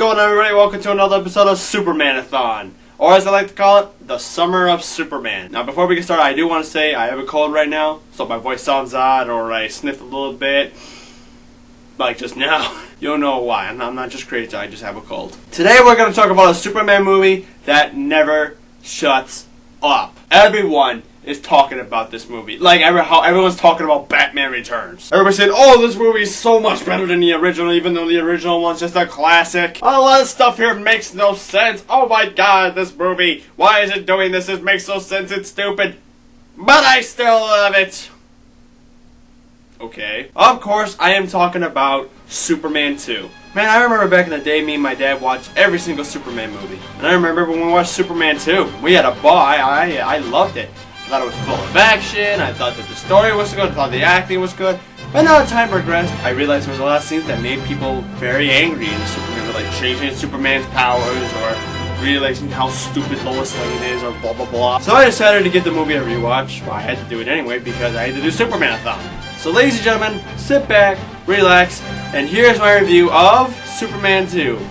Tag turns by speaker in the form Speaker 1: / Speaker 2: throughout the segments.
Speaker 1: going on, everybody? Welcome to another episode of Superman-a-thon, or as I like to call it, the Summer of Superman. Now, before we get started, I do want to say I have a cold right now, so if my voice sounds odd or I sniff a little bit, like just now, you'll know why. I'm not just crazy, I just have a cold. Today we're going to talk about a Superman movie that never shuts up. Everyone is talking about this movie. Like how everyone's talking about Batman Returns. Everybody's saying, oh, this movie is so much better than the original, even though the original one's just a classic. A lot of stuff here makes no sense. Oh my god, this movie. Why is it doing this? It makes no sense. It's stupid. But I still love it. Okay. Of course, I am talking about Superman 2. Man, I remember back in the day, me and my dad watched every single Superman movie. And I remember when we watched Superman 2, we had a ball. I loved it. I thought it was full of action, I thought that the story was good, I thought the acting was good. But now as time progressed, I realized there was a lot of scenes that made people very angry in Superman, like changing Superman's powers, or realizing how stupid Lois Lane is, or blah blah blah. So I decided to give the movie a rewatch. Well, I had to do it anyway because I had to do Superman-a-thon. So ladies and gentlemen, sit back, relax, and here's my review of Superman 2.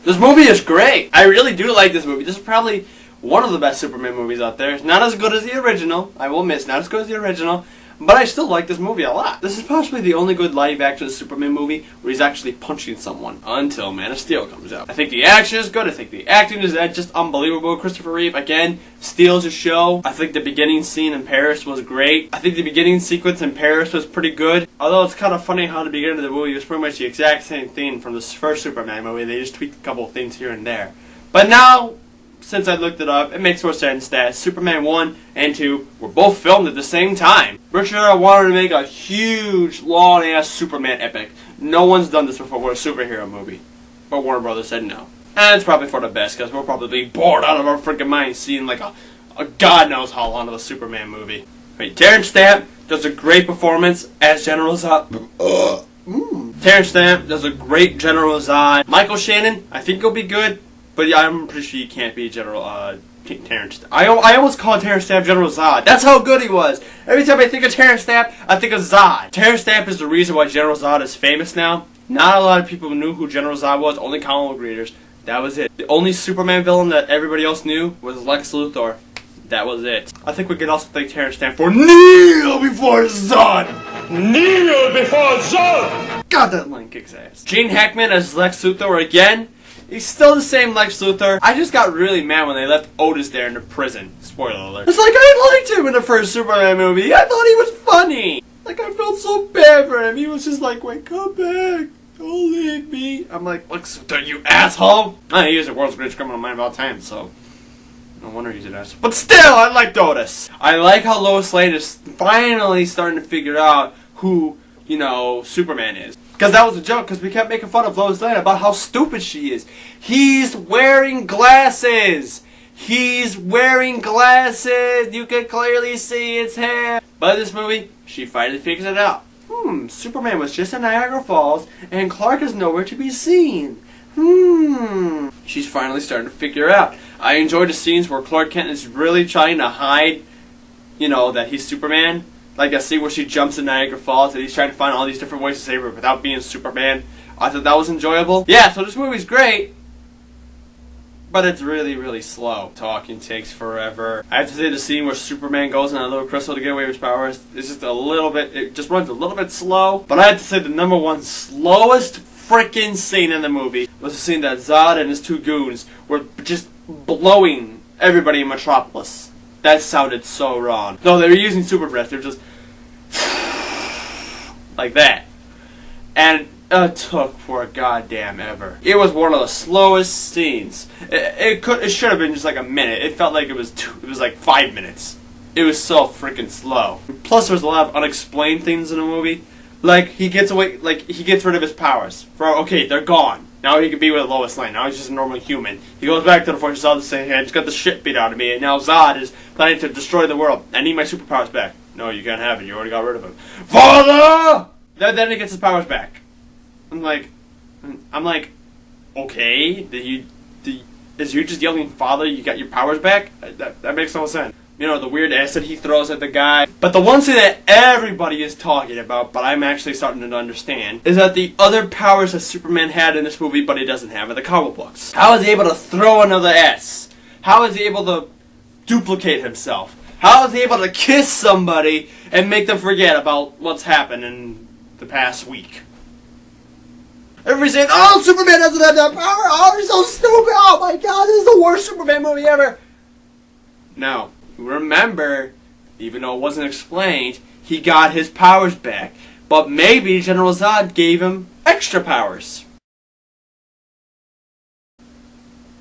Speaker 1: This movie is great. I really do like this movie. This is probably one of the best Superman movies out there. It's not as good as the original. I will admit, it's not as good as the original. But I still like this movie a lot. This is possibly the only good live-action Superman movie where he's actually punching someone until Man of Steel comes out. I think the action is good. I think the acting is just unbelievable. Christopher Reeve, again, steals the show. I think the beginning scene in Paris was great. I think the beginning sequence in Paris was pretty good. Although it's kind of funny how the beginning of the movie was pretty much the exact same thing from the first Superman movie. They just tweaked a couple of things here and there. But now, since I looked it up, it makes more sense that Superman 1 and 2 were both filmed at the same time. Richard wanted to make a huge, long-ass Superman epic. No one's done this before with a superhero movie. But Warner Brothers said no. And it's probably for the best, because we'll probably be bored out of our freaking minds seeing like a god knows how long of a Superman movie. Wait, Terrence Stamp does a great performance as General Zod. Terrence Stamp does a great General Zod. Michael Shannon, I think he'll be good. But yeah, I'm pretty sure you can't be General Terrence. I almost call Terrence Stamp General Zod. That's how good he was. Every time I think of Terrence Stamp, I think of Zod. Terrence Stamp is the reason why General Zod is famous now. Not a lot of people knew who General Zod was. Only comic book readers. That was it. The only Superman villain that everybody else knew was Lex Luthor. That was it. I think we could also thank Terrence Stamp for Kneel Before Zod. Kneel Before Zod. God, that line kicks ass. Gene Hackman as Lex Luthor again. He's still the same Lex Luthor. I just got really mad when they left Otis there in the prison. Spoiler alert. It's like, I liked him in the first Superman movie. I thought he was funny. Like, I felt so bad for him. He was just like, wait, come back. Don't leave me. I'm like, Lex Luthor, you asshole. He is the world's greatest criminal mind of all time, so no wonder he's an asshole. But still, I liked Otis. I like how Lois Lane is finally starting to figure out who, Superman is. Because that was a joke, because we kept making fun of Lois Lane about how stupid she is. He's wearing glasses! He's wearing glasses! You can clearly see his hair! But in this movie, she finally figures it out. Superman was just in Niagara Falls, and Clark is nowhere to be seen. She's finally starting to figure out. I enjoyed the scenes where Clark Kent is really trying to hide, that he's Superman. Like a scene where she jumps in Niagara Falls and he's trying to find all these different ways to save her without being Superman. I thought that was enjoyable. Yeah, so this movie's great, but it's really, really slow. Talking takes forever. I have to say the scene where Superman goes on a little crystal to get away with his powers is just a little bit, it just runs a little bit slow. But I have to say the number one slowest freaking scene in the movie was the scene that Zod and his two goons were just blowing everybody in Metropolis. That sounded so wrong. No, they were using super breath. They were just like that. And it took for a goddamn ever. It was one of the slowest scenes. It should have been just like a minute. It felt like it was like 5 minutes. It was so freaking slow. Plus, there was a lot of unexplained things in the movie. Like, he gets away, like, he gets rid of his powers. Okay, they're gone. Now he can be with Lois Lane. Now he's just a normal human. He goes back to the Fortress Zod to say, hey, I just got the shit beat out of me, and now Zod is planning to destroy the world. I need my superpowers back. No, you can't have it. You already got rid of them. Father! Then he gets his powers back. I'm like, okay, is you just yelling, Father, you got your powers back? That makes no sense. You know, the weird acid he throws at the guy. But the one thing that everybody is talking about, but I'm actually starting to understand, is that the other powers that Superman had in this movie, but he doesn't have in the comic books. How is he able to throw another S? How is he able to duplicate himself? How is he able to kiss somebody and make them forget about what's happened in the past week? Everybody's saying, oh, Superman doesn't have that power. Oh, he's so stupid. Oh my God, this is the worst Superman movie ever. No. Remember, even though it wasn't explained, he got his powers back. But maybe General Zod gave him extra powers.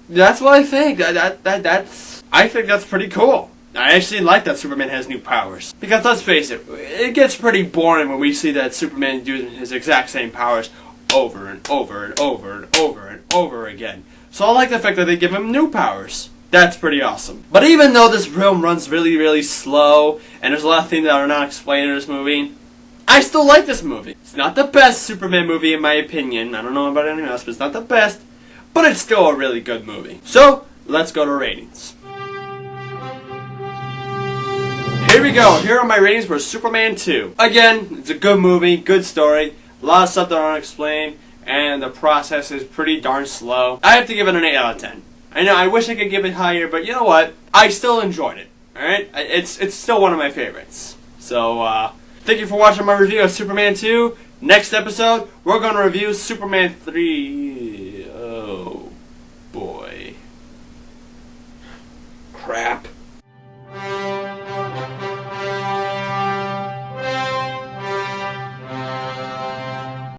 Speaker 1: That's what I think. I think that's pretty cool. I actually like that Superman has new powers. Because let's face it, it gets pretty boring when we see that Superman using his exact same powers over and over and over and over and over again. So I like the fact that they give him new powers. That's pretty awesome. But even though this film runs really, really slow, and there's a lot of things that are not explained in this movie, I still like this movie. It's not the best Superman movie in my opinion. I don't know about anyone else, but it's not the best. But it's still a really good movie. So, let's go to ratings. Here we go. Here are my ratings for Superman 2. Again, it's a good movie, good story, a lot of stuff that aren't explained, and the process is pretty darn slow. I have to give it an 8 out of 10. I know, I wish I could give it higher, but you know what? I still enjoyed it. Alright? It's still one of my favorites. So, thank you for watching my review of Superman 2. Next episode, we're going to review Superman 3.